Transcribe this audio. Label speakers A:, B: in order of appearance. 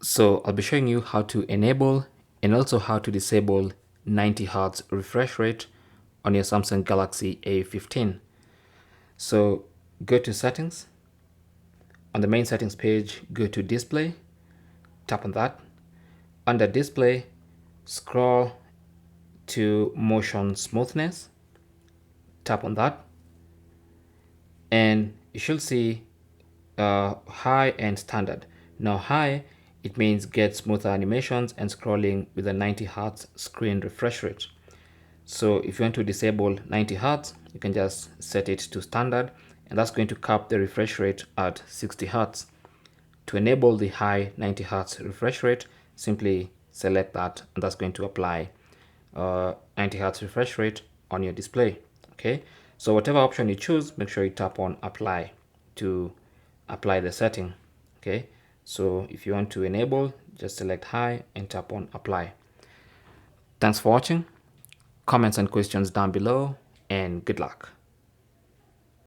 A: So I'll be showing you how to enable and also how to disable 90 Hz refresh rate on your Samsung Galaxy A15. So go to settings. On the main settings page, go to display, tap on that. Under display, scroll to motion smoothness, tap on that, and you should see high and standard. Now high, it means get smoother animations and scrolling with a 90 Hz screen refresh rate. So if you want to disable 90 Hz, you can just set it to standard, and that's going to cap the refresh rate at 60 Hz. To enable the high 90 Hz refresh rate, simply select that, and that's going to apply 90 Hz refresh rate on your display. Okay, so whatever option you choose, make sure you tap on apply to apply the setting. Okay, so if you want to enable, just select high and tap on apply. Thanks for watching. Comments and questions down below, and good luck.